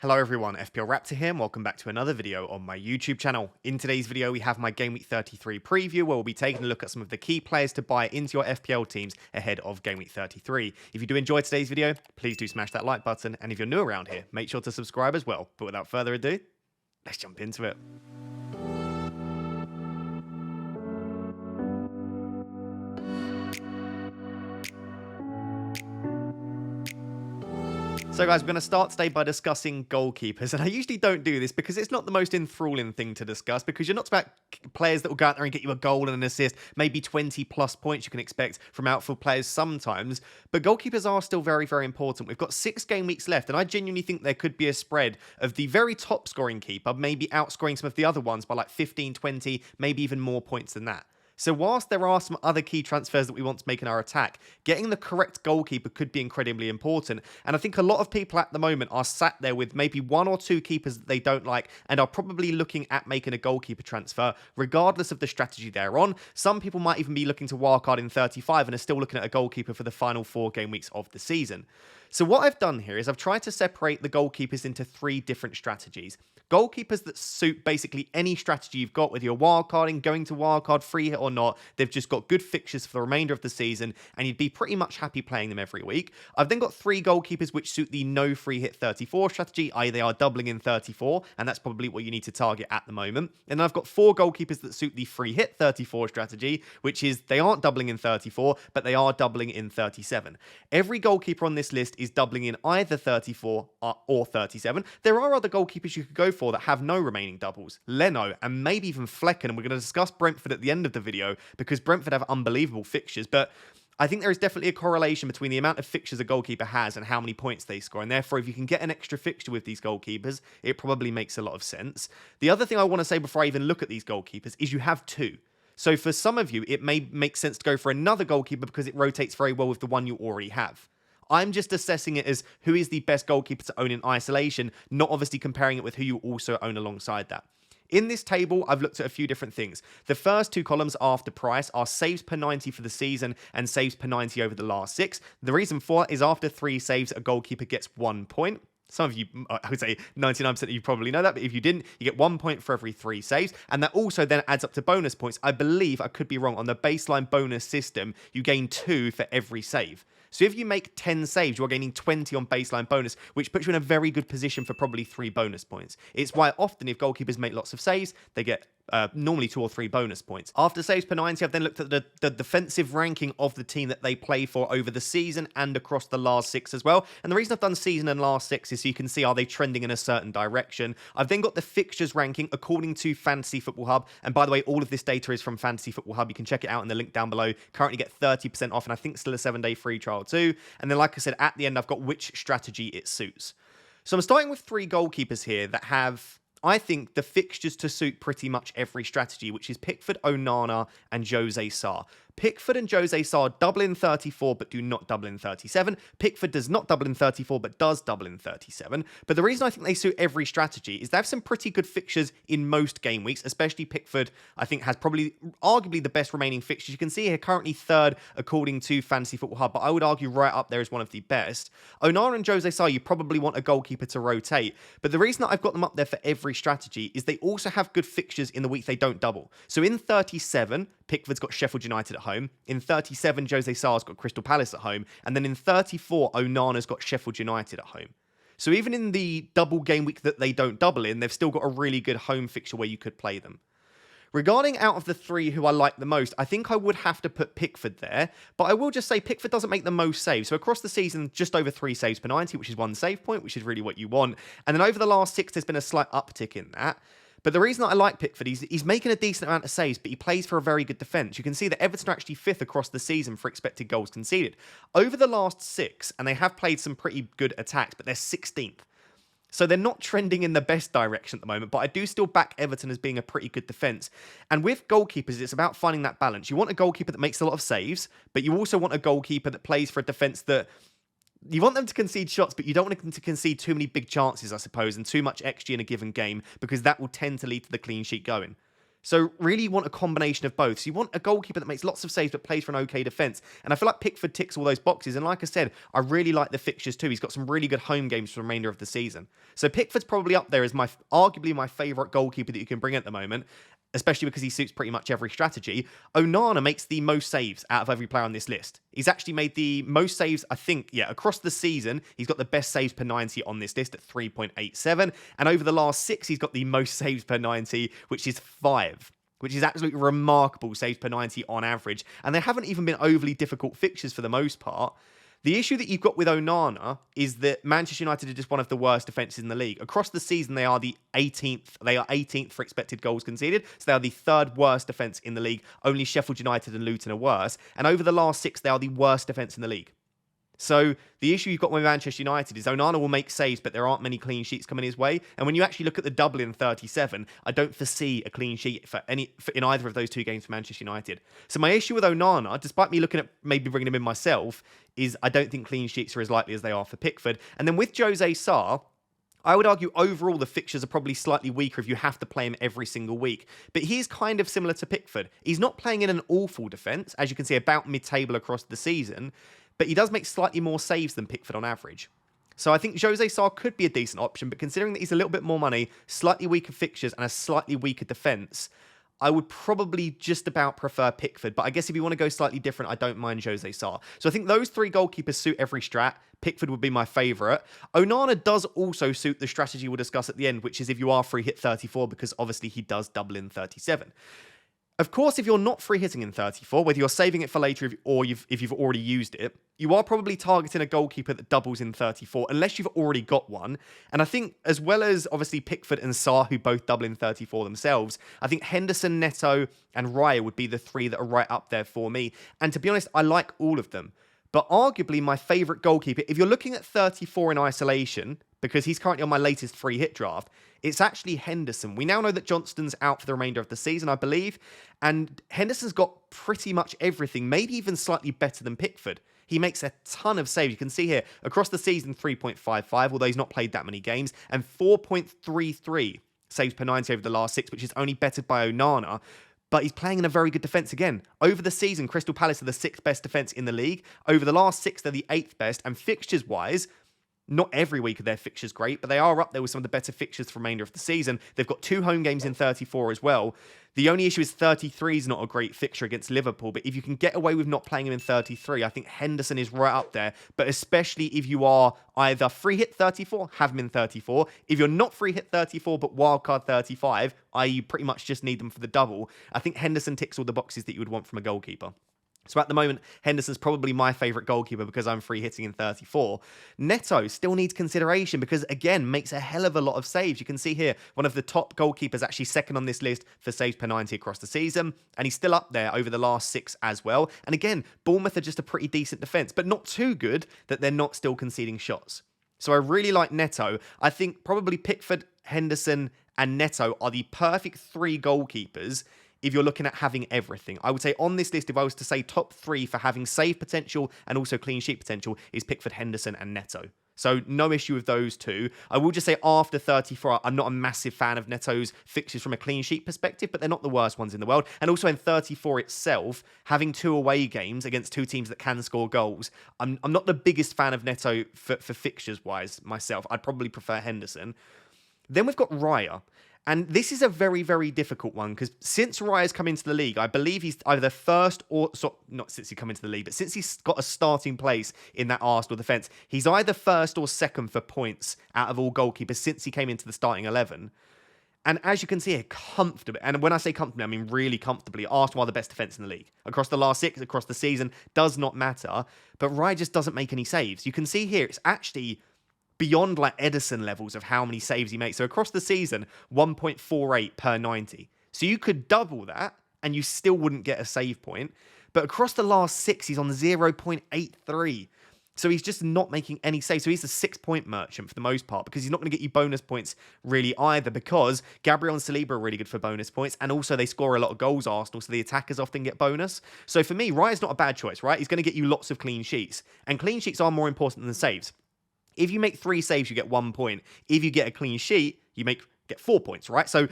Hello everyone, FPL Raptor here and welcome back to another video on my YouTube channel. In today's video we have my Game Week 33 preview where we'll be taking a look at some of the key players to buy into your FPL teams ahead of Game Week 33. If you do enjoy today's video, please do smash that like button, and if you're new around here, make sure to subscribe as well. But without further ado, let's jump into it. So guys, we're going to start today by discussing goalkeepers, and I usually don't do this because it's not the most enthralling thing to discuss, because you're not about players that will go out there and get you a goal and an assist, maybe 20 plus points you can expect from outfield players sometimes, but goalkeepers are still very, very important. We've got 6 game weeks left, and I genuinely think there could be a spread of the very top scoring keeper, maybe outscoring some of the other ones by like 15, 20, maybe even more points than that. So whilst there are some other key transfers that we want to make in our attack, getting the correct goalkeeper could be incredibly important. And I think a lot of people at the moment are sat there with maybe 1 or 2 keepers that they don't like and are probably looking at making a goalkeeper transfer, regardless of the strategy they're on. Some people might even be looking to wildcard in 35 and are still looking at a goalkeeper for the final 4 game weeks of the season. So what I've done here is I've tried to separate the goalkeepers into 3 different strategies. Goalkeepers that suit basically any strategy you've got, whether you're wildcarding, going to wildcard, free hit or not. They've just got good fixtures for the remainder of the season, and you'd be pretty much happy playing them every week. I've then got 3 goalkeepers which suit the no free hit 34 strategy, i.e. they are doubling in 34, and that's probably what you need to target at the moment. And then I've got 4 goalkeepers that suit the free hit 34 strategy, which is they aren't doubling in 34, but they are doubling in 37. Every goalkeeper on this list is doubling in either 34 or 37. There are other goalkeepers you could go for that have no remaining doubles. Leno and maybe even Flecken, and we're going to discuss Brentford at the end of the video because Brentford have unbelievable fixtures, but I think there is definitely a correlation between the amount of fixtures a goalkeeper has and how many points they score, and therefore if you can get an extra fixture with these goalkeepers, it probably makes a lot of sense. The other thing I want to say before I even look at these goalkeepers is you have 2. So for some of you, it may make sense to go for another goalkeeper because it rotates very well with the one you already have. I'm just assessing it as who is the best goalkeeper to own in isolation, not obviously comparing it with who you also own alongside that. In this table, I've looked at a few different things. The first 2 columns after price are saves per 90 for the season and saves per 90 over the last 6. The reason for it is after 3 saves, a goalkeeper gets 1 point. Some of you, I would say 99% of you probably know that, but if you didn't, you get 1 point for every 3 saves, and that also then adds up to bonus points. I believe, I could be wrong, on the baseline bonus system, you gain 2 for every save. So if you make 10 saves, you're gaining 20 on baseline bonus, which puts you in a very good position for probably 3 bonus points. It's why often if goalkeepers make lots of saves, they get normally 2 or 3 bonus points. After saves per 90, I've then looked at the defensive ranking of the team that they play for over the season and across the last 6 as well. And the reason I've done season and last 6 is so you can see, are they trending in a certain direction. I've then got the fixtures ranking according to Fantasy Football Hub. And by the way, all of this data is from Fantasy Football Hub. You can check it out in the link down below. Currently get 30% off, and I think still a 7-day free trial too. And then, like I said, at the end, I've got which strategy it suits. So I'm starting with 3 goalkeepers here that have, I think, the fixtures to suit pretty much every strategy, which is Pickford, Onana, and Jose Sarr. Pickford and Jose Sarr double in 34 but do not double in 37. Pickford does not double in 34 but does double in 37. But the reason I think they suit every strategy is they have some pretty good fixtures in most game weeks, especially Pickford, I think, has probably arguably the best remaining fixtures. You can see here currently 3rd according to Fantasy Football Hub, but I would argue right up there as one of the best. Onana and Jose Sarr, you probably want a goalkeeper to rotate, but the reason that I've got them up there for every strategy is they also have good fixtures in the week they don't double. So in 37, Pickford's got Sheffield United at home. In 37, Jose Sarr's got Crystal Palace at home. And then in 34, Onana's got Sheffield United at home. So even in the double game week that they don't double in, they've still got a really good home fixture where you could play them. Regarding out of the 3 who I like the most, I think I would have to put Pickford there, but I will just say Pickford doesn't make the most saves. So across the season, just over 3 saves per 90, which is 1 save point, which is really what you want. And then over the last 6, there's been a slight uptick in that. But the reason that I like Pickford, he's making a decent amount of saves, but he plays for a very good defence. You can see that Everton are actually 5th across the season for expected goals conceded. Over the last 6, and they have played some pretty good attacks, but they're 16th. So they're not trending in the best direction at the moment, but I do still back Everton as being a pretty good defence. And with goalkeepers, it's about finding that balance. You want a goalkeeper that makes a lot of saves, but you also want a goalkeeper that plays for a defence that you want them to concede shots, but you don't want them to concede too many big chances, I suppose, and too much XG in a given game, because that will tend to lead to the clean sheet going. So really you want a combination of both. So you want a goalkeeper that makes lots of saves but plays for an okay defence. And I feel like Pickford ticks all those boxes. And like I said, I really like the fixtures too. He's got some really good home games for the remainder of the season. So Pickford's probably up there as arguably my favourite goalkeeper that you can bring at the moment, especially because he suits pretty much every strategy. Onana makes the most saves out of every player on this list. He's actually made the most saves, I think, across the season. He's got the best saves per 90 on this list at 3.87. And over the last 6, he's got the most saves per 90, which is 5. Which is absolutely remarkable saves per 90 on average. And they haven't even been overly difficult fixtures for the most part. The issue that you've got with Onana is that Manchester United are just one of the worst defences in the league. Across the season, they are the 18th. They are 18th for expected goals conceded. So they are the 3rd worst defence in the league. Only Sheffield United and Luton are worse. And over the last 6, they are the worst defence in the league. So the issue you've got with Manchester United is Onana will make saves, but there aren't many clean sheets coming his way. And when you actually look at the double in 37, I don't foresee a clean sheet in either of those 2 games for Manchester United. So my issue with Onana, despite me looking at maybe bringing him in myself, is I don't think clean sheets are as likely as they are for Pickford. And then with Jose Sarr, I would argue overall the fixtures are probably slightly weaker if you have to play him every single week. But he's kind of similar to Pickford. He's not playing in an awful defence, as you can see, about mid-table across the season. But he does make slightly more saves than Pickford on average. So I think Jose Sarr could be a decent option, but considering that he's a little bit more money, slightly weaker fixtures, and a slightly weaker defence, I would probably just about prefer Pickford. But I guess if you want to go slightly different, I don't mind Jose Sarr. So I think those 3 goalkeepers suit every strat. Pickford would be my favourite. Onana does also suit the strategy we'll discuss at the end, which is if you are free hit 34, because obviously he does double in 37. Of course, if you're not free hitting in 34, whether you're saving it for later or if you've already used it, you are probably targeting a goalkeeper that doubles in 34, unless you've already got one. And I think, as well as obviously Pickford and Sarr, who both double in 34 themselves, I think Henderson, Neto, and Raya would be the 3 that are right up there for me. And to be honest, I like all of them. But arguably my favourite goalkeeper, if you're looking at 34 in isolation, because he's currently on my latest free hit draft, it's actually Henderson. We now know that Johnston's out for the remainder of the season, I believe, and Henderson's got pretty much everything, maybe even slightly better than Pickford. He makes a ton of saves. You can see here, across the season, 3.55, although he's not played that many games, and 4.33 saves per 90 over the last 6, which is only bettered by Onana. But he's playing in a very good defence again. Over the season, Crystal Palace are the 6th best defence in the league. Over the last 6, they're the 8th best. And fixtures-wise, not every week are their fixtures great, but they are up there with some of the better fixtures for the remainder of the season. They've got 2 home games in 34 as well. The only issue is 33 is not a great fixture against Liverpool, but if you can get away with not playing him in 33, I think Henderson is right up there. But especially if you are either free hit 34, have him in 34. If you're not free hit 34, but wildcard 35, i.e. you pretty much just need them for the double, I think Henderson ticks all the boxes that you would want from a goalkeeper. So at the moment, Henderson's probably my favourite goalkeeper because I'm free hitting in 34. Neto still needs consideration because, again, makes a hell of a lot of saves. You can see here, one of the top goalkeepers, actually second on this list for saves per 90 across the season. And he's still up there over the last 6 as well. And again, Bournemouth are just a pretty decent defence, but not too good that they're not still conceding shots. So I really like Neto. I think probably Pickford, Henderson, and Neto are the perfect 3 goalkeepers if you're looking at having everything. I would say on this list, if I was to say top 3 for having save potential and also clean sheet potential, is Pickford, Henderson, and Neto. So no issue with those 2. I will just say after 34, I'm not a massive fan of Neto's fixtures from a clean sheet perspective, but they're not the worst ones in the world. And also in 34 itself, having 2 away games against 2 teams that can score goals, I'm not the biggest fan of Neto for fixtures-wise myself. I'd probably prefer Henderson. Then we've got Raya. And this is a very, very difficult one because since Raya's come into the league, I believe he's either the first or, not since he come into the league, but since he's got a starting place in that Arsenal defence, he's either first or second for points out of all goalkeepers since he came into the starting 11. And as you can see here, comfortably, and when I say comfortably, I mean really comfortably, Arsenal are the best defence in the league. Across the last 6, across the season, does not matter. But Raya just doesn't make any saves. You can see here, it's actually beyond like Edison levels of how many saves he makes. So across the season, 1.48 per 90. So you could double that and you still wouldn't get a save point. But across the last 6, he's on 0.83. So he's just not making any saves. So he's a 6-point merchant for the most part because he's not going to get you bonus points really either because Gabriel and Saliba are really good for bonus points and also they score a lot of goals, Arsenal, so the attackers often get bonus. So for me, Raya's not a bad choice, right? He's going to get you lots of clean sheets. And clean sheets are more important than saves. If you make 3 saves, you get 1 point. If you get a clean sheet, you get 4 points, right? So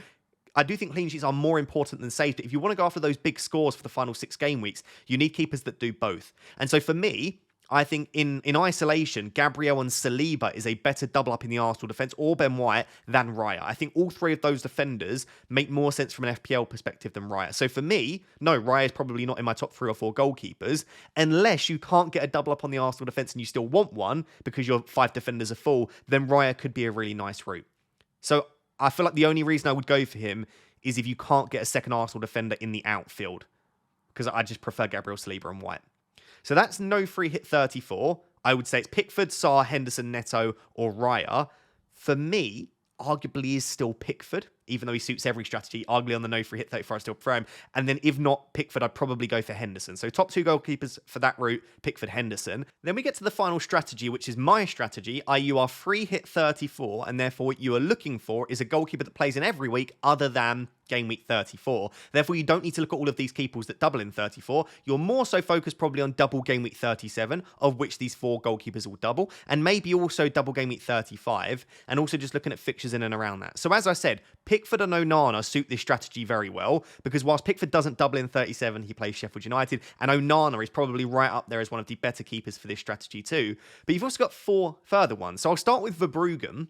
I do think clean sheets are more important than saves. But if you want to go after those big scores for the final 6 game weeks, you need keepers that do both. And so for me, I think in isolation, Gabriel and Saliba is a better double up in the Arsenal defence, or Ben White, than Raya. I think all 3 of those defenders make more sense from an FPL perspective than Raya. So for me, no, Raya is probably not in my top 3 or 4 goalkeepers, unless you can't get a double up on the Arsenal defence and you still want one because your 5 defenders are full, then Raya could be a really nice route. So I feel like the only reason I would go for him is if you can't get a second Arsenal defender in the outfield, because I just prefer Gabriel, Saliba and White. So that's no free hit 34. I would say it's Pickford, Sarr, Henderson, Neto, or Raya. For me, arguably is still Pickford, even though he suits every strategy. Arguably on the no free hit 34, I still prefer him. And then if not Pickford, I'd probably go for Henderson. So top 2 goalkeepers for that route, Pickford, Henderson. Then we get to the final strategy, which is my strategy, i.e. you are free hit 34, and therefore what you are looking for is a goalkeeper that plays in every week other than game week 34. Therefore, you don't need to look at all of these keepers that double in 34. You're more so focused probably on double game week 37, of which these 4 goalkeepers will double, and maybe also double game week 35, and also just looking at fixtures in and around that. So as I said, Pickford and Onana suit this strategy very well, because whilst Pickford doesn't double in 37, he plays Sheffield United, and Onana is probably right up there as one of the better keepers for this strategy too. But you've also got 4 further ones. So I'll start with Verbruggen.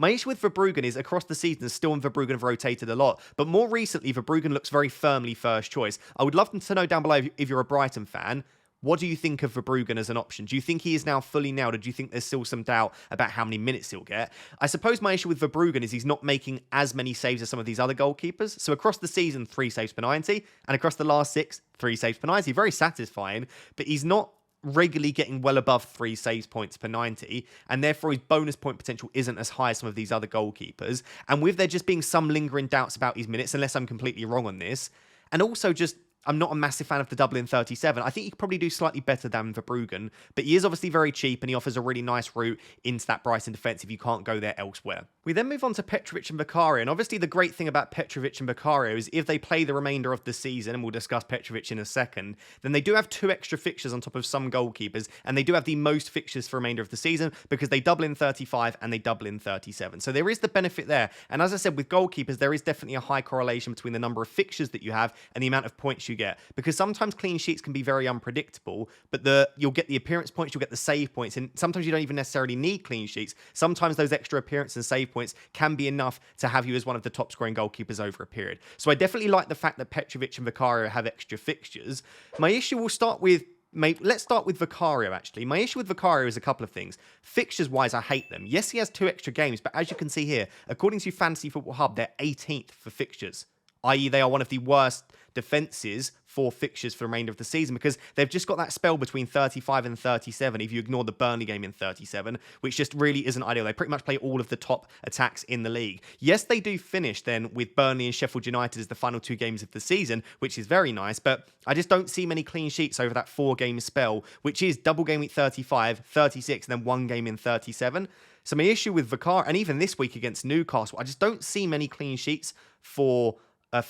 My issue with Verbruggen is across the season, Still and Verbruggen have rotated a lot. But more recently, Verbruggen looks very firmly first choice. I would love to know down below if you're a Brighton fan, what do you think of Verbruggen as an option? Do you think he is now fully nailed, or do you think there's still some doubt about how many minutes he'll get? I suppose my issue with Verbruggen is he's not making as many saves as some of these other goalkeepers. So across the season, 3 saves per 90, and across the last 6, 3 saves per 90. Very satisfying, but he's not regularly getting well above 3 saves points per 90, and therefore his bonus point potential isn't as high as some of these other goalkeepers. And with there just being some lingering doubts about his minutes, unless I'm completely wrong on this, and also just I'm not a massive fan of the double in 37. I think he could probably do slightly better than Verbruggen, but he is obviously very cheap and he offers a really nice route into that Brighton defence if you can't go there elsewhere. We then move on to Petrovic and Vicario, and obviously the great thing about Petrovic and Vicario is if they play the remainder of the season, and we'll discuss Petrovic in a second, then they do have 2 extra fixtures on top of some goalkeepers, and they do have the most fixtures for the remainder of the season because they double in 35 and they double in 37. So there is the benefit there. And as I said, with goalkeepers, there is definitely a high correlation between the number of fixtures that you have and the amount of points you get, because sometimes clean sheets can be very unpredictable, but you'll get the appearance points, you'll get the save points, and sometimes you don't even necessarily need clean sheets. Sometimes those extra appearance and save points can be enough to have you as one of the top scoring goalkeepers over a period. So I definitely like the fact that Petrovic and Vicario have extra fixtures. My issue will start with let's start with Vicario, actually. My issue with Vicario is a couple of things. Fixtures-wise, I hate them. Yes, he has 2 extra games, but as you can see here, according to Fantasy Football Hub, they're 18th for fixtures, i.e. they are one of the worst defences for fixtures for the remainder of the season, because they've just got that spell between 35 and 37 if you ignore the Burnley game in 37, which just really isn't ideal. They pretty much play all of the top attacks in the league. Yes, they do finish then with Burnley and Sheffield United as the final 2 games of the season, which is very nice, but I just don't see many clean sheets over that 4-game spell, which is double game week 35, 36, and then 1 game in 37. So my issue with Vicario, and even this week against Newcastle, I just don't see many clean sheets for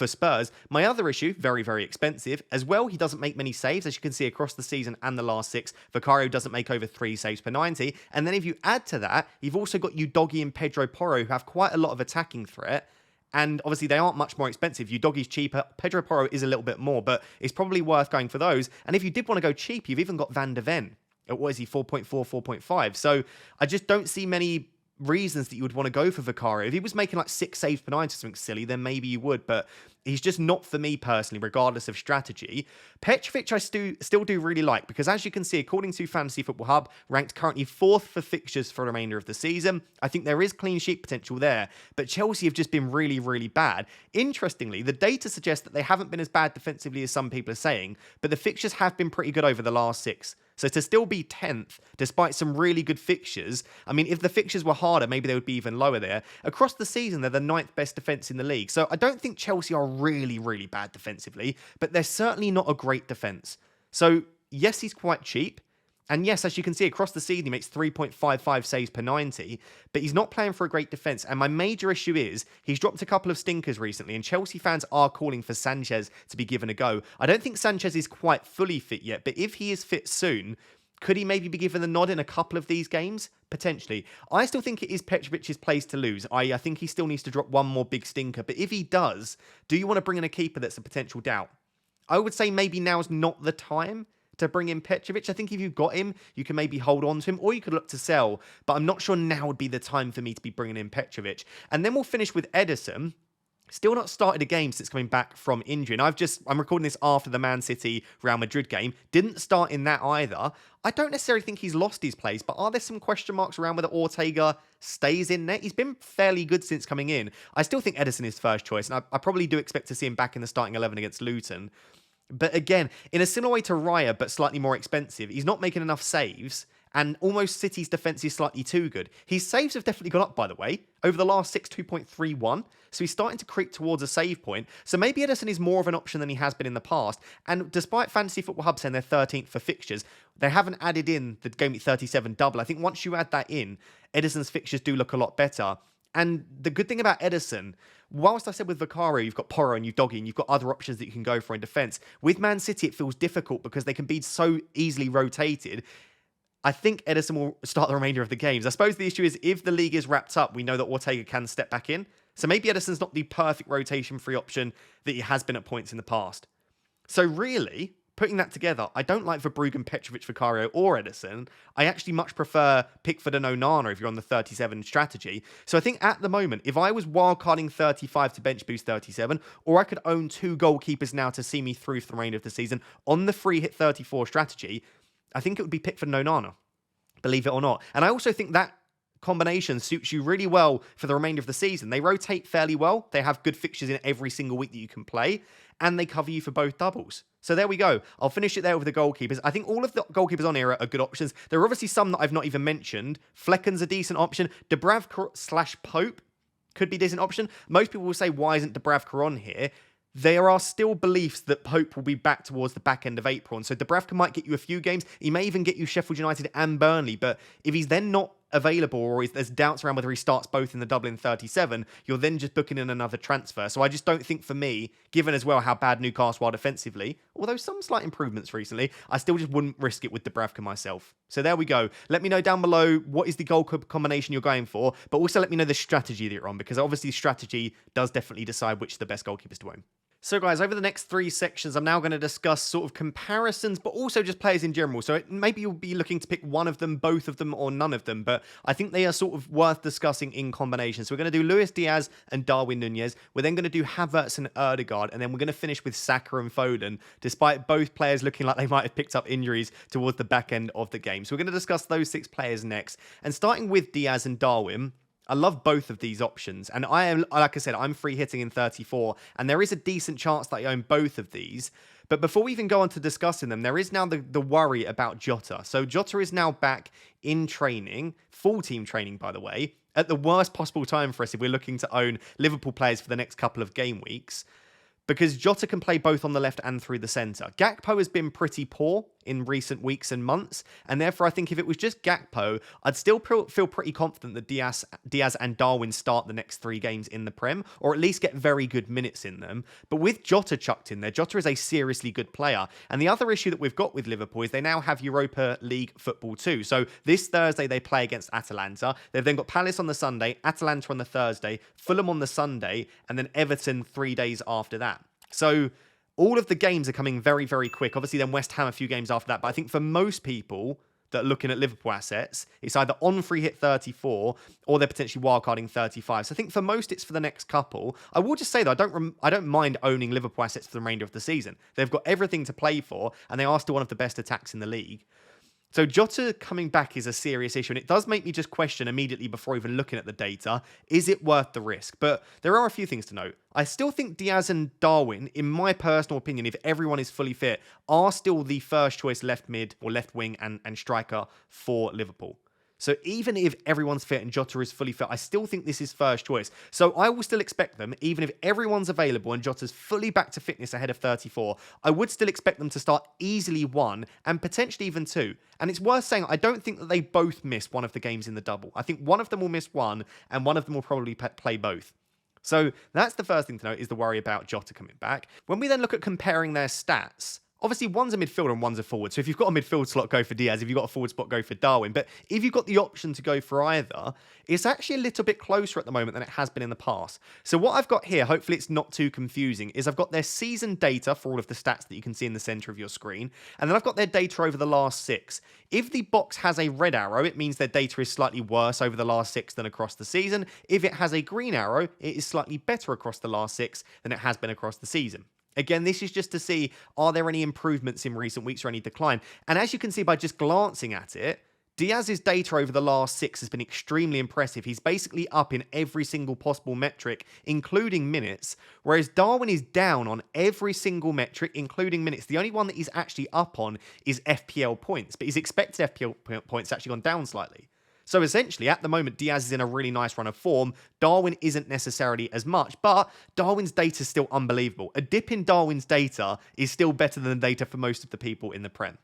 Spurs. My other issue, very, very expensive. As well, he doesn't make many saves, as you can see across the season and the last 6. Vicario doesn't make over 3 saves per 90. And then if you add to that, you've also got Udogie and Pedro Porro, who have quite a lot of attacking threat. And obviously, they aren't much more expensive. Udogie's cheaper. Pedro Porro is a little bit more, but it's probably worth going for those. And if you did want to go cheap, you've even got Van de Ven. What is he, 4.4, 4.5? So I just don't see many reasons that you would want to go for Vicario. If he was making like 6 saves per 90 or something silly, then maybe you would, but he's just not for me personally, regardless of strategy. Petrovic I still do really like, because as you can see, according to Fantasy Football Hub, ranked currently 4th for fixtures for the remainder of the season. I think there is clean sheet potential there, but Chelsea have just been really, really bad. Interestingly, the data suggests that they haven't been as bad defensively as some people are saying, but the fixtures have been pretty good over the last 6. So to still be 10th, despite some really good fixtures, I mean, if the fixtures were harder, maybe they would be even lower there. Across the season, they're the 9th best defence in the league. So I don't think Chelsea are really, really bad defensively, but they're certainly not a great defence. So yes, he's quite cheap. And yes, as you can see, across the season, he makes 3.55 saves per 90, but he's not playing for a great defence. And my major issue is he's dropped a couple of stinkers recently, and Chelsea fans are calling for Sanchez to be given a go. I don't think Sanchez is quite fully fit yet, but if he is fit soon, Could he maybe be given the nod in a couple of these games? Potentially. I still think it is Petrovic's place to lose. I think he still needs to drop one more big stinker. But if he does, do you want to bring in a keeper that's a potential doubt? I would say maybe now's not the time to bring in Petrovic. I think if you've got him, you can maybe hold on to him, or you could look to sell. But I'm not sure now would be the time for me to be bringing in Petrovic. And then we'll finish with Ederson. Still not started a game since coming back from injury. And I'm recording this after the Man City Real Madrid game. Didn't start in that either. I don't necessarily think he's lost his place, but are there some question marks around whether Ortega stays in net? He's been fairly good since coming in. I still think Ederson is first choice, and I probably do expect to see him back in the starting 11 against Luton. But again, in a similar way to Raya, but slightly more expensive, he's not making enough saves. And almost City's defence is slightly too good. His saves have definitely gone up, by the way. Over the last 6, 2.31. So he's starting to creep towards a save point. So maybe Ederson is more of an option than he has been in the past. And despite Fantasy Football Hub saying they're 13th for fixtures, they haven't added in the Gameweek 37 double. I think once you add that in, Ederson's fixtures do look a lot better. And the good thing about Ederson, whilst I said with Vicario, you've got Porro and you've Doggy and you've got other options that you can go for in defence. With Man City, it feels difficult because they can be so easily rotated. I think Ederson will start the remainder of the games. I suppose the issue is if the league is wrapped up, we know that Ortega can step back in. So maybe Ederson's not the perfect rotation-free option that he has been at points in the past. So really, putting that together, I don't like Verbruggen, Petrovic, Vicario or Ederson. I actually much prefer Pickford and Onana if you're on the 37 strategy. So I think at the moment, if I was wildcarding 35 to bench boost 37, or I could own 2 goalkeepers now to see me through for the remainder of the season on the free hit 34 strategy, I think it would be Pickford and Onana, believe it or not. And I also think that combination suits you really well for the remainder of the season. They rotate fairly well. They have good fixtures in every single week that you can play, and they cover you for both doubles. So there we go. I'll finish it there with the goalkeepers. I think all of the goalkeepers on here are good options. There are obviously some that I've not even mentioned. Flecken's a decent option. Dubravka/Pope could be a decent option. Most people will say, why isn't Dubravka on here? There are still beliefs that Pope will be back towards the back end of April. And so Dubravka might get you a few games. He may even get you Sheffield United and Burnley. But if he's then not available, or there's doubts around whether he starts both in the double in 37, you're then just booking in another transfer. So I just don't think, for me, given as well how bad Newcastle are defensively, although some slight improvements recently, I still just wouldn't risk it with Dubravka myself. So there we go. Let me know down below what is the goal combination you're going for, but also let me know the strategy that you're on, because obviously strategy does definitely decide which are the best goalkeepers to own. So guys, over the next 3 sections, I'm now going to discuss sort of comparisons, but also just players in general. So maybe you'll be looking to pick one of them, both of them, or none of them, but I think they are sort of worth discussing in combination. So we're going to do Luis Diaz and Darwin Nunez. We're then going to do Havertz and Odegaard, and then we're going to finish with Saka and Foden, despite both players looking like they might have picked up injuries towards the back end of the game. So we're going to discuss those 6 players next. And starting with Diaz and Darwin, I love both of these options. And I am, like I said, I'm free hitting in 34. And there is a decent chance that I own both of these. But before we even go on to discussing them, there is now the worry about Jota. So Jota is now back in training, full team training, by the way, at the worst possible time for us if we're looking to own Liverpool players for the next couple of game weeks, because Jota can play both on the left and through the centre. Gakpo has been pretty poor in recent weeks and months, and therefore I think if it was just Gakpo, I'd still feel pretty confident that Diaz and Darwin start the next 3 games in the Prem, or at least get very good minutes in them. But with Jota chucked in there, Jota is a seriously good player. And the other issue that we've got with Liverpool is they now have Europa League football too. So this Thursday they play against Atalanta. They've then got Palace on the Sunday, Atalanta on the Thursday, Fulham on the Sunday, and then Everton 3 days after that. So all of the games are coming very, very quick. Obviously, then West Ham a few games after that. But I think for most people that are looking at Liverpool assets, it's either on free hit 34 or they're potentially wildcarding 35. So I think for most, it's for the next couple. I will just say, though, I don't mind owning Liverpool assets for the remainder of the season. They've got everything to play for, and they are still one of the best attacks in the league. So Jota coming back is a serious issue, and it does make me just question immediately before even looking at the data, is it worth the risk? But there are a few things to note. I still think Diaz and Darwin, in my personal opinion, if everyone is fully fit, are still the first choice left mid or left wing and striker for Liverpool. So even if everyone's fit and Jota is fully fit, I still think this is first choice. So I will still expect them, even if everyone's available and Jota's fully back to fitness ahead of 34, I would still expect them to start easily 1 and potentially even 2. And it's worth saying, I don't think that they both miss one of the games in the double. I think one of them will miss one and one of them will probably play both. So that's the first thing to note, is the worry about Jota coming back. When we then look at comparing their stats, Obviously, one's a midfielder and one's a forward. So if you've got a midfield slot, go for Diaz. If you've got a forward spot, go for Darwin. But if you've got the option to go for either, it's actually a little bit closer at the moment than it has been in the past. So what I've got here, hopefully it's not too confusing, is I've got their season data for all of the stats that you can see in the center of your screen. And then I've got their data over the last 6. If the box has a red arrow, it means their data is slightly worse over the last 6 than across the season. If it has a green arrow, it is slightly better across the last 6 than it has been across the season. Again, this is just to see, are there any improvements in recent weeks or any decline? And as you can see by just glancing at it, Diaz's data over the last 6 has been extremely impressive. He's basically up in every single possible metric, including minutes, whereas Darwin is down on every single metric, including minutes. The only one that he's actually up on is FPL points, but his expected FPL points actually gone down slightly. So essentially, at the moment, Diaz is in a really nice run of form. Darwin isn't necessarily as much, but Darwin's data is still unbelievable. A dip in Darwin's data is still better than the data for most of the people in the Prem.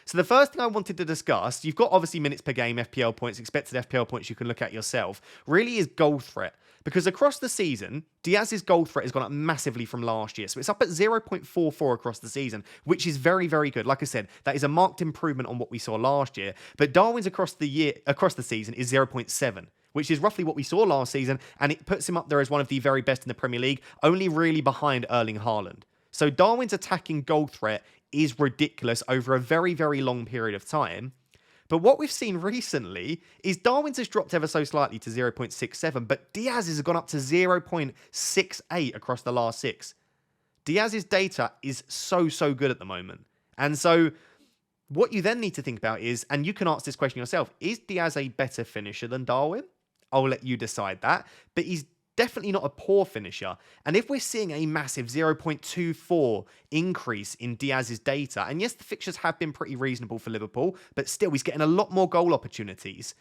So the first thing I wanted to discuss, you've got obviously minutes per game, FPL points, expected FPL points you can look at yourself, really is goal threat. Because across the season, Diaz's goal threat has gone up massively from last year. So it's up at 0.44 across the season, which is very, very good. Like I said, that is a marked improvement on what we saw last year. But Darwin's across the season is 0.7, which is roughly what we saw last season. And it puts him up there as one of the very best in the Premier League, only really behind Erling Haaland. So Darwin's attacking goal threat is ridiculous over a very, very long period of time. But what we've seen recently is Darwin's has dropped ever so slightly to 0.67, but Diaz's has gone up to 0.68 across the last 6. Diaz's data is so, so good at the moment. And so what you then need to think about is, and you can ask this question yourself, is Diaz a better finisher than Darwin? I'll let you decide that. But he's definitely not a poor finisher. And if we're seeing a massive 0.24 increase in Diaz's data, and yes, the fixtures have been pretty reasonable for Liverpool, but still he's getting a lot more goal opportunities.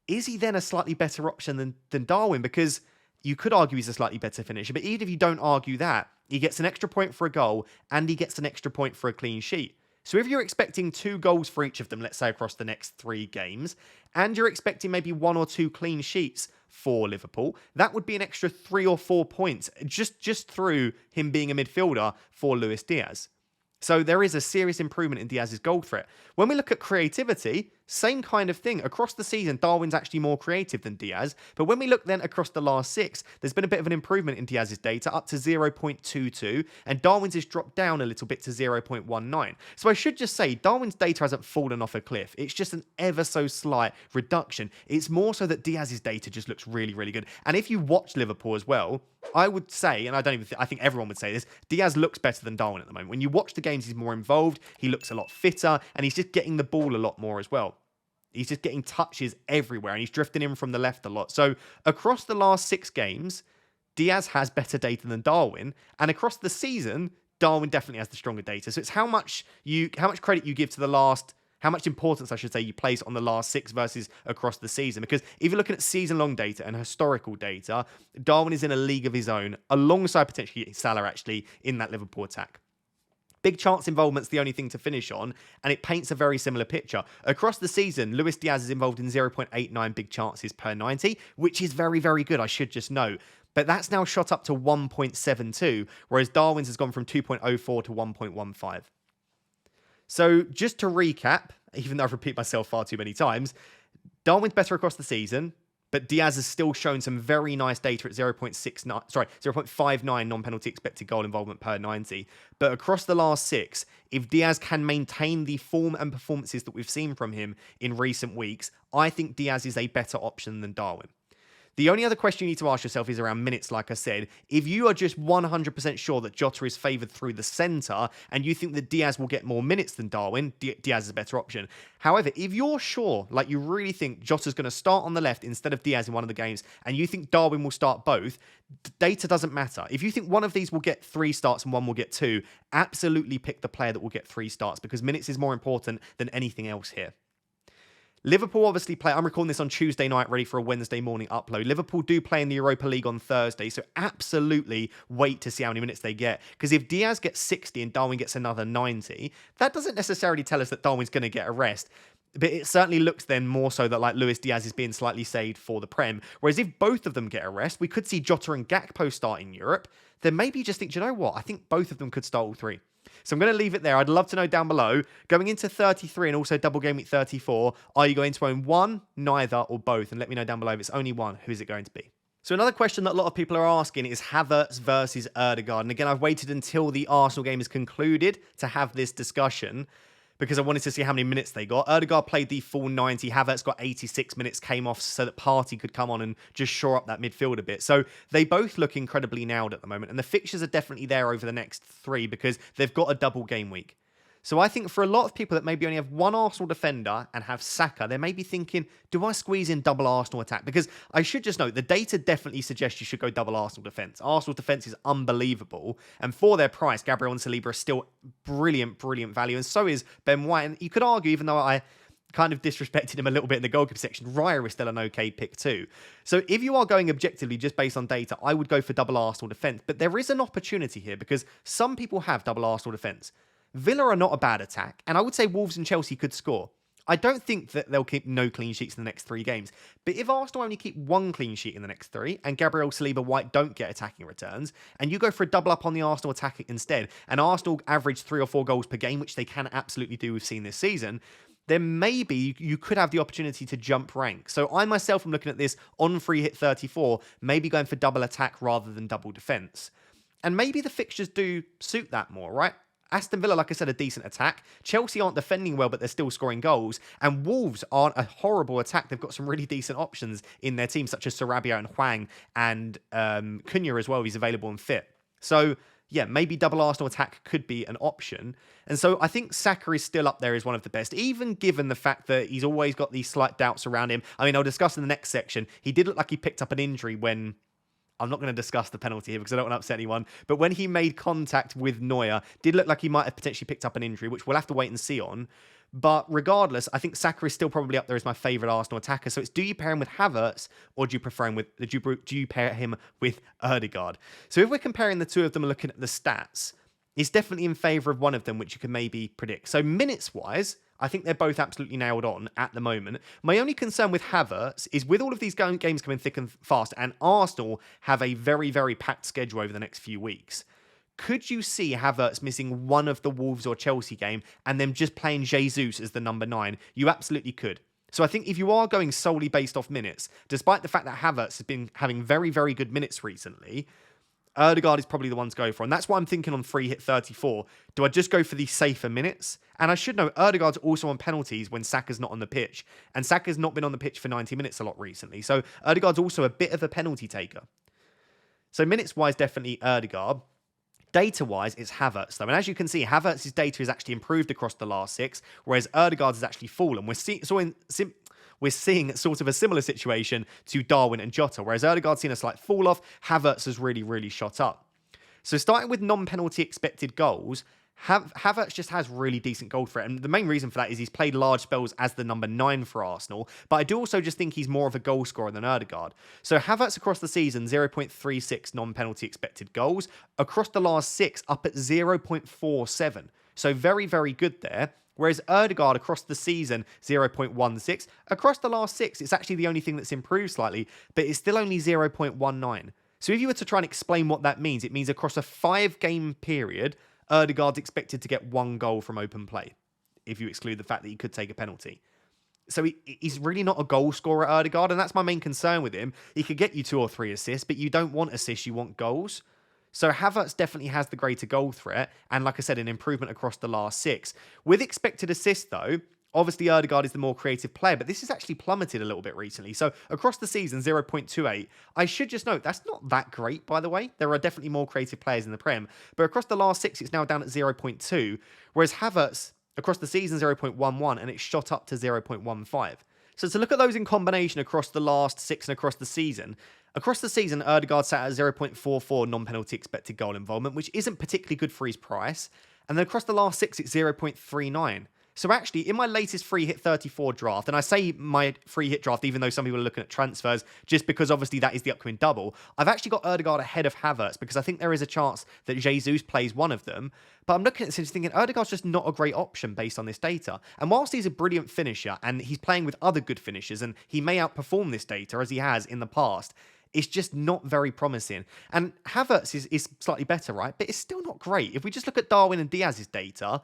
Is he then a slightly better option than Darwin? Because you could argue he's a slightly better finisher, but even if you don't argue that, he gets an extra point for a goal and he gets an extra point for a clean sheet. So if you're expecting 2 goals for each of them, let's say across the next 3 games, and you're expecting maybe 1 or 2 clean sheets for Liverpool, that would be an extra 3 or 4 points just through him being a midfielder for Luis Diaz. So there is a serious improvement in Diaz's goal threat. When we look at creativity, same kind of thing. Across the season, Darwin's actually more creative than Diaz. But when we look then across the last 6, there's been a bit of an improvement in Diaz's data, up to 0.22, and Darwin's has dropped down a little bit to 0.19. So I should just say, Darwin's data hasn't fallen off a cliff. It's just an ever so slight reduction. It's more so that Diaz's data just looks really, really good. And if you watch Liverpool as well, I would say, and I think everyone would say this, Diaz looks better than Darwin at the moment. When you watch the games, he's more involved, he looks a lot fitter, and he's just getting the ball a lot more as well. He's just getting touches everywhere, and he's drifting in from the left a lot. So across the last 6 games, Diaz has better data than Darwin, and across the season, Darwin definitely has the stronger data. So it's how much credit you give to the last, how much importance, I should say, you place on the last 6 versus across the season. Because if you're looking at season-long data and historical data, Darwin is in a league of his own, alongside potentially Salah, actually, in that Liverpool attack. Big chance involvement's the only thing to finish on, and it paints a very similar picture. Across the season, Luis Diaz is involved in 0.89 big chances per 90, which is very, very good, I should just note. But that's now shot up to 1.72, whereas Darwin's has gone from 2.04 to 1.15. So just to recap, even though I've repeated myself far too many times, Darwin's better across the season, but Diaz has still shown some very nice data at 0.59 non-penalty expected goal involvement per 90. But across the last 6, if Diaz can maintain the form and performances that we've seen from him in recent weeks, I think Diaz is a better option than Darwin. The only other question you need to ask yourself is around minutes, like I said. If you are just 100% sure that Jota is favoured through the centre and you think that Diaz will get more minutes than Darwin, Diaz is a better option. However, if you're sure, like you really think Jota's going to start on the left instead of Diaz in one of the games, and you think Darwin will start both, data doesn't matter. If you think one of these will get 3 starts and one will get 2, absolutely pick the player that will get 3 starts, because minutes is more important than anything else here. Liverpool obviously play, I'm recording this on Tuesday night, ready for a Wednesday morning upload. Liverpool do play in the Europa League on Thursday, so absolutely wait to see how many minutes they get. Because if Diaz gets 60 and Darwin gets another 90, that doesn't necessarily tell us that Darwin's going to get a rest. But it certainly looks then more so that like Luis Diaz is being slightly saved for the Prem. Whereas if both of them get a rest, we could see Jota and Gakpo start in Europe. Then maybe you just think, do you know what? I think both of them could start all 3. So I'm going to leave it there. I'd love to know down below, going into 33 and also double game week 34, are you going to own one, neither, or both? And let me know down below if it's only one, who is it going to be? So another question that a lot of people are asking is Havertz versus Odegaard. And again, I've waited until the Arsenal game is concluded to have this discussion because I wanted to see how many minutes they got. Odegaard played the full 90. Havertz got 86 minutes, came off so that Partey could come on and just shore up that midfield a bit. So they both look incredibly nailed at the moment. And the fixtures are definitely there over the next 3 because they've got a double game week. So I think for a lot of people that maybe only have one Arsenal defender and have Saka, they may be thinking, do I squeeze in double Arsenal attack? Because I should just note, the data definitely suggests you should go double Arsenal defence. Arsenal defence is unbelievable. And for their price, Gabriel and Saliba are still brilliant, brilliant value. And so is Ben White. And you could argue, even though I kind of disrespected him a little bit in the goalkeeper section, Raya is still an okay pick too. So if you are going objectively just based on data, I would go for double Arsenal defence. But there is an opportunity here because some people have double Arsenal defence. Villa are not a bad attack, and I would say Wolves and Chelsea could score. I don't think that they'll keep no clean sheets in the next 3 games, but if Arsenal only keep 1 clean sheet in the next 3, and Gabriel, Saliba, White don't get attacking returns, and you go for a double up on the Arsenal attack instead, and Arsenal average 3 or 4 goals per game, which they can absolutely do, we've seen this season, then maybe you could have the opportunity to jump rank. So I myself am looking at this on free hit 34, maybe going for double attack rather than double defence. And maybe the fixtures do suit that more, right? Aston Villa, like I said, a decent attack. Chelsea aren't defending well, but they're still scoring goals. And Wolves aren't a horrible attack. They've got some really decent options in their team, such as Sarabia and Hwang and Cunha as well, if he's available and fit. So, yeah, maybe double Arsenal attack could be an option. And so I think Saka is still up there as one of the best, even given the fact that he's always got these slight doubts around him. I mean, I'll discuss in the next section. He did look like he picked up an injury when... I'm not going to discuss the penalty here because I don't want to upset anyone. But when he made contact with Neuer, did look like he might have potentially picked up an injury, which we'll have to wait and see on. But regardless, I think Saka is still probably up there as my favourite Arsenal attacker. So it's, do you pair him with Havertz or do you prefer him with do you pair him with Odegaard? So if we're comparing the two of them and looking at the stats, it's definitely in favour of one of them, which you can maybe predict. So minutes-wise, I think they're both absolutely nailed on at the moment. My only concern with Havertz is with all of these games coming thick and fast, and Arsenal have a very, very packed schedule over the next few weeks. Could you see Havertz missing one of the Wolves or Chelsea game and then just playing Jesus as the number 9? You absolutely could. So I think if you are going solely based off minutes, despite the fact that Havertz has been having very, very good minutes recently, Odegaard is probably the one to go for. And that's why I'm thinking on free hit 34. Do I just go for the safer minutes? And I should know, Odegaard's also on penalties when Saka's not on the pitch. And Saka's not been on the pitch for 90 minutes a lot recently. So Odegaard's also a bit of a penalty taker. So minutes-wise, definitely Odegaard. Data-wise, it's Havertz, though. And as you can see, Havertz's data has actually improved across the last 6, whereas Odegaard's has actually fallen. We're seeing sort of a similar situation to Darwin and Jota, whereas Odegaard's seen a slight fall off. Havertz has really, really shot up. So starting with non-penalty expected goals, Havertz just has really decent goal threat. And the main reason for that is he's played large spells as the number 9 for Arsenal. But I do also just think he's more of a goal scorer than Odegaard. So Havertz across the season, 0.36 non-penalty expected goals. Across the last 6, up at 0.47. So very, very good there. Whereas Odegaard across the season, 0.16. Across the last 6, it's actually the only thing that's improved slightly, but it's still only 0.19. So if you were to try and explain what that means, it means across a 5-game period, Odegaard's expected to get 1 goal from open play, if you exclude the fact that he could take a penalty. So he's really not a goal scorer, Odegaard, and that's my main concern with him. He could get you 2 or 3 assists, but you don't want assists, you want goals. So Havertz definitely has the greater goal threat, and like I said, an improvement across the last 6. With expected assists, though, obviously Odegaard is the more creative player, but this has actually plummeted a little bit recently. So across the season, 0.28. I should just note, that's not that great, by the way. There are definitely more creative players in the Prem, but across the last 6, it's now down at 0.2, whereas Havertz, across the season, 0.11, and it's shot up to 0.15. So to look at those in combination across the last 6 and across the season, Odegaard sat at 0.44 non-penalty expected goal involvement, which isn't particularly good for his price. And then across the last 6, it's 0.39. So actually, in my latest free hit 34 draft, and I say my free hit draft, even though some people are looking at transfers, just because obviously that is the upcoming double, I've actually got Odegaard ahead of Havertz because I think there is a chance that Jesus plays one of them. But I'm looking at this thinking Odegaard's just not a great option based on this data. And whilst he's a brilliant finisher and he's playing with other good finishers and he may outperform this data as he has in the past, it's just not very promising. And Havertz is slightly better, right? But it's still not great. If we just look at Darwin and Diaz's data,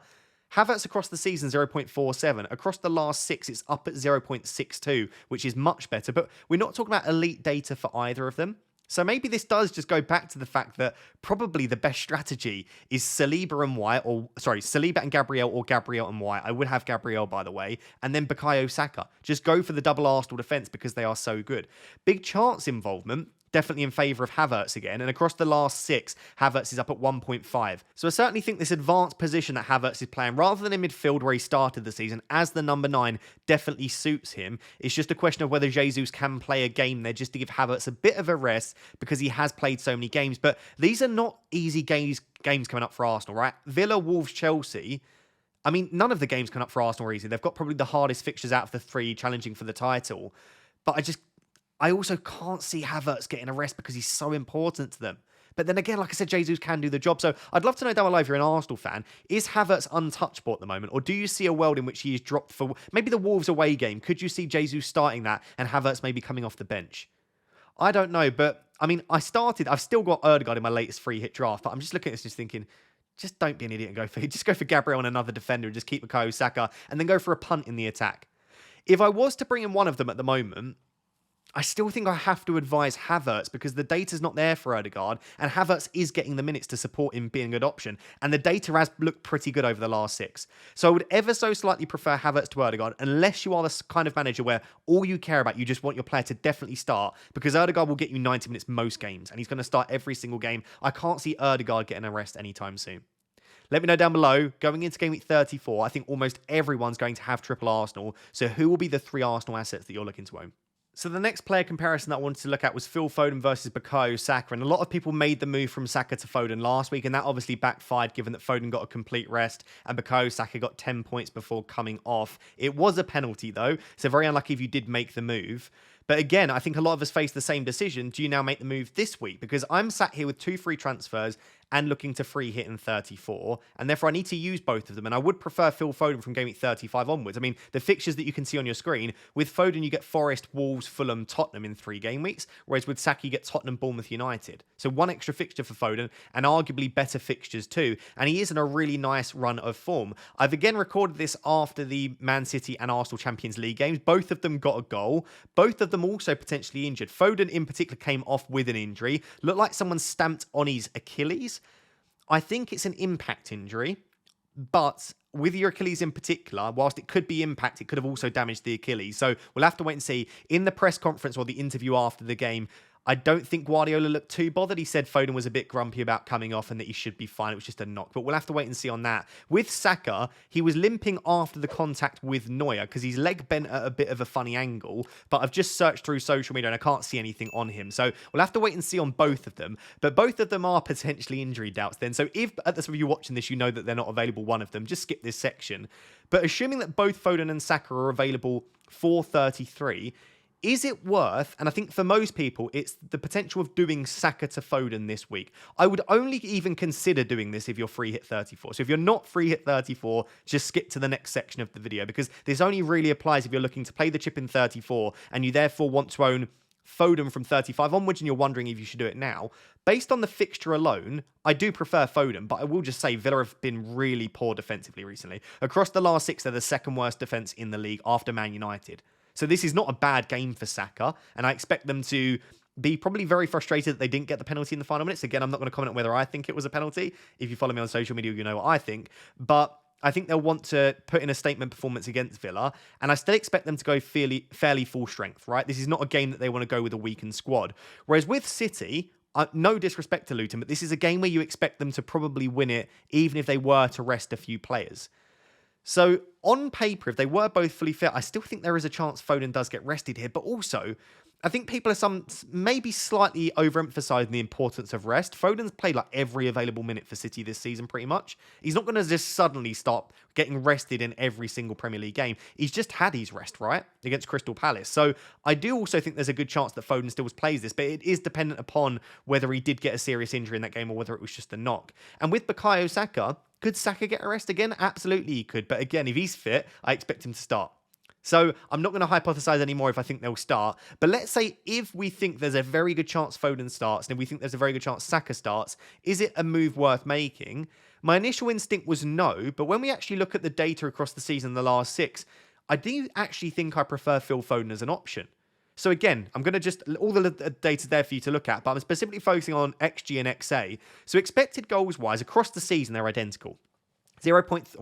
Havertz across the season 0.47. Across the last 6, it's up at 0.62, which is much better. But we're not talking about elite data for either of them. So maybe this does just go back to the fact that probably the best strategy is Saliba and White, Saliba and Gabriel, or Gabriel and White. I would have Gabriel, by the way, and then Bukayo Saka. Just go for the double Arsenal defence because they are so good. Big chance involvement, definitely in favour of Havertz again. And across the last 6, Havertz is up at 1.5. So I certainly think this advanced position that Havertz is playing, rather than in midfield where he started the season, as the number 9, definitely suits him. It's just a question of whether Jesus can play a game there just to give Havertz a bit of a rest because he has played so many games. But these are not easy games coming up for Arsenal, right? Villa, Wolves, Chelsea. I mean, none of the games coming up for Arsenal are easy. They've got probably the hardest fixtures out of the 3 challenging for the title. But I also can't see Havertz getting a rest because he's so important to them. But then again, like I said, Jesus can do the job. So I'd love to know down below if you're an Arsenal fan, is Havertz untouchable at the moment? Or do you see a world in which he is dropped for maybe the Wolves away game? Could you see Jesus starting that and Havertz maybe coming off the bench? I don't know, but I mean, I've still got Odegaard in my latest free hit draft, but I'm just looking at this just thinking, just don't be an idiot and just go for Gabriel and another defender and just keep Bukayo Saka and then go for a punt in the attack. If I was to bring in one of them at the moment, I still think I have to advise Havertz because the data's not there for Odegaard and Havertz is getting the minutes to support him being a good option. And the data has looked pretty good over the last 6. So I would ever so slightly prefer Havertz to Odegaard unless you are the kind of manager where all you care about, you just want your player to definitely start because Odegaard will get you 90 minutes most games and he's going to start every single game. I can't see Odegaard getting a rest anytime soon. Let me know down below. Going into Game Week 34, I think almost everyone's going to have triple Arsenal. So who will be the 3 Arsenal assets that you're looking to own? So the next player comparison that I wanted to look at was Phil Foden versus Bukayo Saka. And a lot of people made the move from Saka to Foden last week. And that obviously backfired given that Foden got a complete rest and Bukayo Saka got 10 points before coming off. It was a penalty though. So very unlucky if you did make the move. But again, I think a lot of us face the same decision. Do you now make the move this week? Because I'm sat here with 2 free transfers and looking to free hit in 34. And therefore, I need to use both of them. And I would prefer Phil Foden from Game Week 35 onwards. I mean, the fixtures that you can see on your screen, with Foden, you get Forest, Wolves, Fulham, Tottenham in 3 game weeks. Whereas with Saka, you get Tottenham, Bournemouth, United. So 1 extra fixture for Foden and arguably better fixtures too. And he is in a really nice run of form. I've again recorded this after the Man City and Arsenal Champions League games. Both of them got a goal. Both of them also potentially injured. Foden in particular came off with an injury. Looked like someone stamped on his Achilles. I think it's an impact injury, but with your Achilles in particular, whilst it could be impact, it could have also damaged the Achilles. So we'll have to wait and see. In the press conference or the interview after the game, I don't think Guardiola looked too bothered. He said Foden was a bit grumpy about coming off and that he should be fine. It was just a knock. But we'll have to wait and see on that. With Saka, he was limping after the contact with Neuer because his leg bent at a bit of a funny angle. But I've just searched through social media and I can't see anything on him. So we'll have to wait and see on both of them. But both of them are potentially injury doubts then. So if at the time you're watching this, you know that they're not available, one of them, just skip this section. But assuming that both Foden and Saka are available for 33, is it worth, and I think for most people, it's the potential of doing Saka to Foden this week. I would only even consider doing this if you're free hit 34. So if you're not free hit 34, just skip to the next section of the video because this only really applies if you're looking to play the chip in 34 and you therefore want to own Foden from 35 onwards and you're wondering if you should do it now. Based on the fixture alone, I do prefer Foden, but I will just say Villa have been really poor defensively recently. Across the last 6, they're the 2nd worst defence in the league after Man United. So this is not a bad game for Saka, and I expect them to be probably very frustrated that they didn't get the penalty in the final minutes. Again, I'm not going to comment on whether I think it was a penalty. If you follow me on social media, you know what I think. But I think they'll want to put in a statement performance against Villa, and I still expect them to go fairly full strength, right? This is not a game that they want to go with a weakened squad. Whereas with City, no disrespect to Luton, but this is a game where you expect them to probably win it, even if they were to rest a few players. So on paper, if they were both fully fit, I still think there is a chance Foden does get rested here. But also, I think people are maybe slightly overemphasizing the importance of rest. Foden's played like every available minute for City this season, pretty much. He's not going to just suddenly stop getting rested in every single Premier League game. He's just had his rest, right? Against Crystal Palace. So I do also think there's a good chance that Foden still plays this, but it is dependent upon whether he did get a serious injury in that game or whether it was just a knock. And with Bukayo Saka, could Saka get a rest again? Absolutely he could. But again, if he's fit, I expect him to start. So I'm not going to hypothesize anymore if I think they'll start. But let's say if we think there's a very good chance Foden starts, and if we think there's a very good chance Saka starts, is it a move worth making? My initial instinct was no, but when we actually look at the data across the season, the last 6, I do actually think I prefer Phil Foden as an option. So again, I'm going to just, all the data there for you to look at, but I'm specifically focusing on XG and XA. So expected goals wise, across the season, they're identical. Almost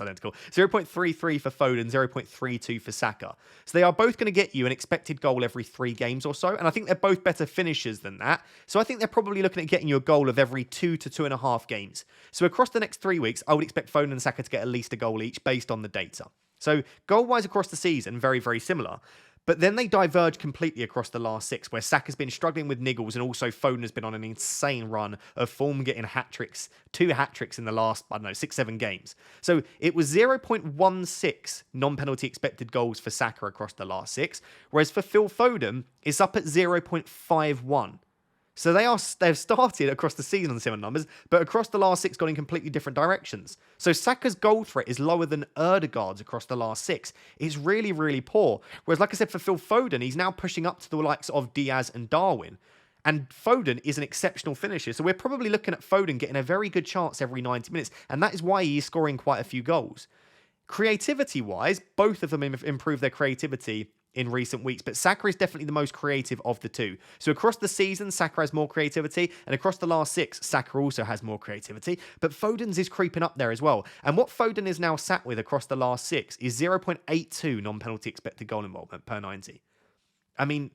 identical. 0.33 for Foden, 0.32 for Saka. So they are both going to get you an expected goal every 3 games or so. And I think they're both better finishers than that. So I think they're probably looking at getting you a goal of every 2 to 2.5 games. So across the next 3 weeks, I would expect Foden and Saka to get at least a goal each based on the data. So goal-wise across the season, very, very similar. But then they diverge completely across the last 6, where Saka's been struggling with niggles and also Foden has been on an insane run of form, getting hat-tricks, 2 hat-tricks in the last, 6-7 games. So it was 0.16 non-penalty expected goals for Saka across the last 6, whereas for Phil Foden, it's up at 0.51. So they've started across the season on similar numbers, but across the last 6 gone in completely different directions. So Saka's goal threat is lower than Odegaard's across the last 6. It's really, really poor. Whereas, like I said, for Phil Foden, he's now pushing up to the likes of Diaz and Darwin. And Foden is an exceptional finisher. So we're probably looking at Foden getting a very good chance every 90 minutes. And that is why he is scoring quite a few goals. Creativity-wise, both of them have improved their creativity in recent weeks, but Saka is definitely the most creative of the 2. So across the season, Saka has more creativity, and across the last 6, Saka also has more creativity, but Foden's is creeping up there as well. And what Foden is now sat with across the last 6 is 0.82 non-penalty expected goal involvement per 90. I mean,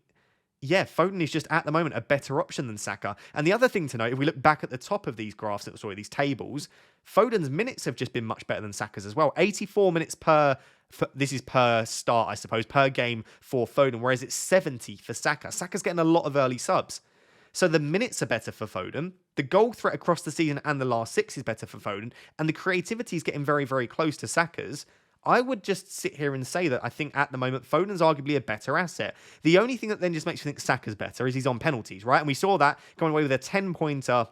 yeah, Foden is just at the moment a better option than Saka. And the other thing to note, if we look back at the top of these graphs, these tables, Foden's minutes have just been much better than Saka's as well. 84 minutes this is per start, I suppose, per game for Foden, whereas it's 70 for Saka. Saka's getting a lot of early subs. So the minutes are better for Foden. The goal threat across the season and the last 6 is better for Foden. And the creativity is getting very, very close to Saka's. I would just sit here and say that I think at the moment, Foden's arguably a better asset. The only thing that then just makes me think Saka's better is he's on penalties, right? And we saw that going away with a 10-pointer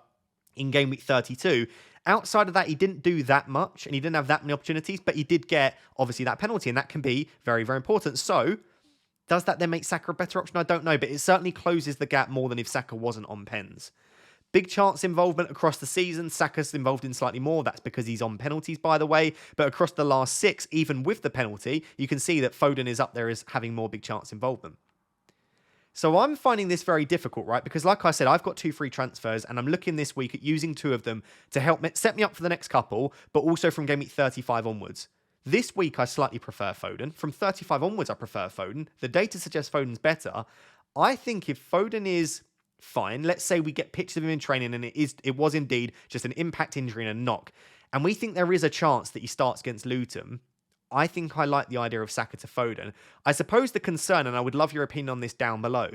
in game week 32. Outside of that, he didn't do that much and he didn't have that many opportunities, but he did get, obviously, that penalty, and that can be very, very important. So, does that then make Saka a better option? I don't know, but it certainly closes the gap more than if Saka wasn't on pens. Big chance involvement across the season. Saka's involved in slightly more. That's because he's on penalties, by the way. But across the last 6, even with the penalty, you can see that Foden is up there as having more big chance involvement. So I'm finding this very difficult, right? Because like I said, I've got 2 free transfers and I'm looking this week at using 2 of them to help set me up for the next couple, but also from game week 35 onwards. This week, I slightly prefer Foden. From 35 onwards, I prefer Foden. The data suggests Foden's better. I think if Foden is fine, let's say we get pictures of him in training and it was indeed just an impact injury and a knock, and we think there is a chance that he starts against Luton, I think I like the idea of Saka to Foden. I suppose the concern, and I would love your opinion on this down below,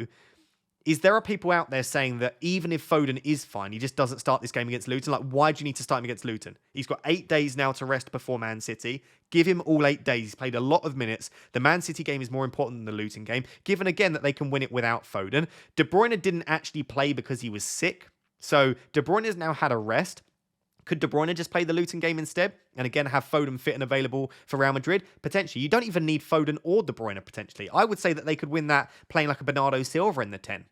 is there are people out there saying that even if Foden is fine, he just doesn't start this game against Luton. Like, why do you need to start him against Luton? He's got 8 days now to rest before Man City. Give him all 8 days. He's played a lot of minutes. The Man City game is more important than the Luton game, given again that they can win it without Foden. De Bruyne didn't actually play because he was sick. So De Bruyne has now had a rest. Could De Bruyne just play the Luton game instead? And again, have Foden fit and available for Real Madrid? Potentially. You don't even need Foden or De Bruyne, potentially. I would say that they could win that playing like a Bernardo Silva in the 10.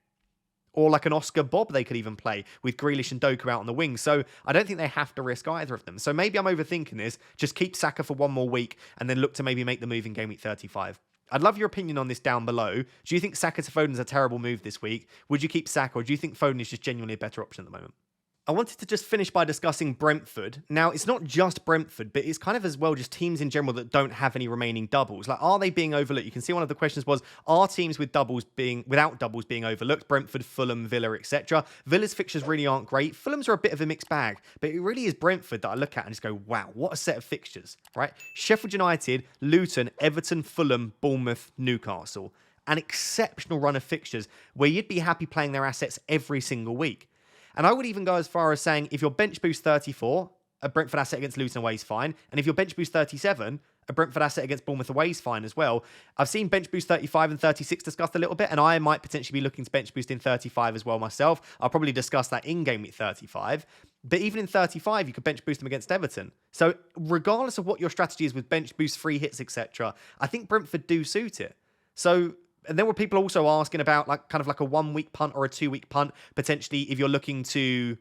Or like an Oscar Bob they could even play with Grealish and Doku out on the wing. So I don't think they have to risk either of them. So maybe I'm overthinking this. Just keep Saka for one more week and then look to maybe make the move in game week 35. I'd love your opinion on this down below. Do you think Saka to Foden is a terrible move this week? Would you keep Saka, or do you think Foden is just genuinely a better option at the moment? I wanted to just finish by discussing Brentford. Now, it's not just Brentford, but it's kind of as well just teams in general that don't have any remaining doubles. Like, are they being overlooked? You can see one of the questions was, are teams without doubles being overlooked? Brentford, Fulham, Villa, etc. Villa's fixtures really aren't great. Fulham's are a bit of a mixed bag, but it really is Brentford that I look at and just go, wow, what a set of fixtures, right? Sheffield United, Luton, Everton, Fulham, Bournemouth, Newcastle. An exceptional run of fixtures where you'd be happy playing their assets every single week. And I would even go as far as saying, if your bench boost 34, a Brentford asset against Luton away is fine. And if your bench boost 37, a Brentford asset against Bournemouth away is fine as well. I've seen bench boost 35 and 36 discussed a little bit, and I might potentially be looking to bench boost in 35 as well myself. I'll probably discuss that in game week 35. But even in 35, you could bench boost them against Everton. So regardless of what your strategy is with bench boost, free hits, etc., I think Brentford do suit it. So, and there were people also asking about like kind of like a 1 week punt or a 2 week punt, potentially if you're looking to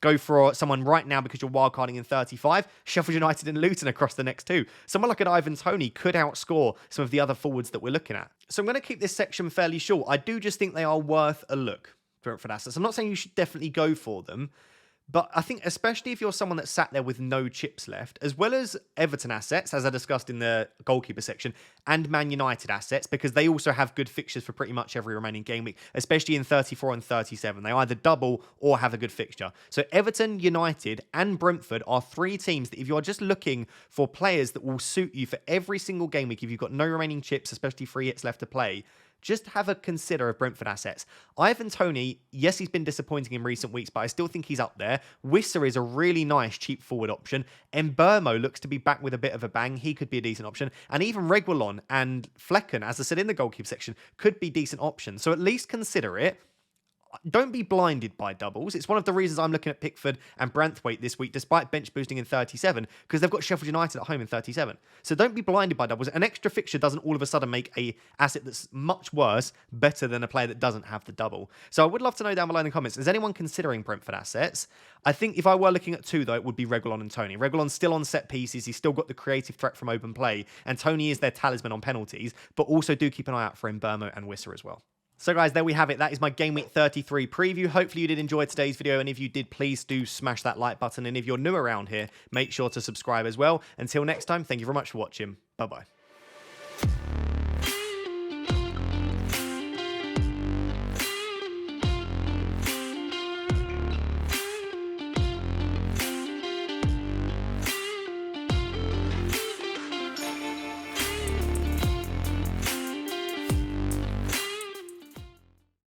go for someone right now because you're wildcarding in 35, Sheffield United and Luton across the next two. Someone like an Ivan Toney could outscore some of the other forwards that we're looking at. So I'm going to keep this section fairly short. I do just think they are worth a look, Brentford Assets. I'm not saying you should definitely go for them, but I think especially if you're someone that sat there with no chips left, as well as Everton assets, as I discussed in the goalkeeper section, and Man United assets, because they also have good fixtures for pretty much every remaining game week, especially in 34 and 37. They either double or have a good fixture. So Everton, United, and Brentford are three teams that if you are just looking for players that will suit you for every single game week, if you've got no remaining chips, especially free hits left to play, just have a consider of Brentford assets. Ivan Toney, yes, he's been disappointing in recent weeks, but I still think he's up there. Wissa is a really nice cheap forward option. Mbeumo looks to be back with a bit of a bang. He could be a decent option. And even Reguilon and Flecken, as I said in the goalkeeper section, could be decent options. So at least consider it. Don't be blinded by doubles. It's one of the reasons I'm looking at Pickford and Branthwaite this week, despite bench boosting in 37, because they've got Sheffield United at home in 37. So don't be blinded by doubles. An extra fixture doesn't all of a sudden make a asset that's much worse better than a player that doesn't have the double. So I would love to know down below in the comments, is anyone considering Brentford assets? I think if I were looking at two, though, it would be Reguilon and Toney. Reguilon's still on set pieces. He's still got the creative threat from open play, and Toney is their talisman on penalties, but also do keep an eye out for Mbeumo and Wissa as well. So guys, there we have it. That is my Game Week 33 preview. Hopefully you did enjoy today's video, and if you did, please do smash that like button. And if you're new around here, make sure to subscribe as well. Until next time, thank you very much for watching. Bye-bye.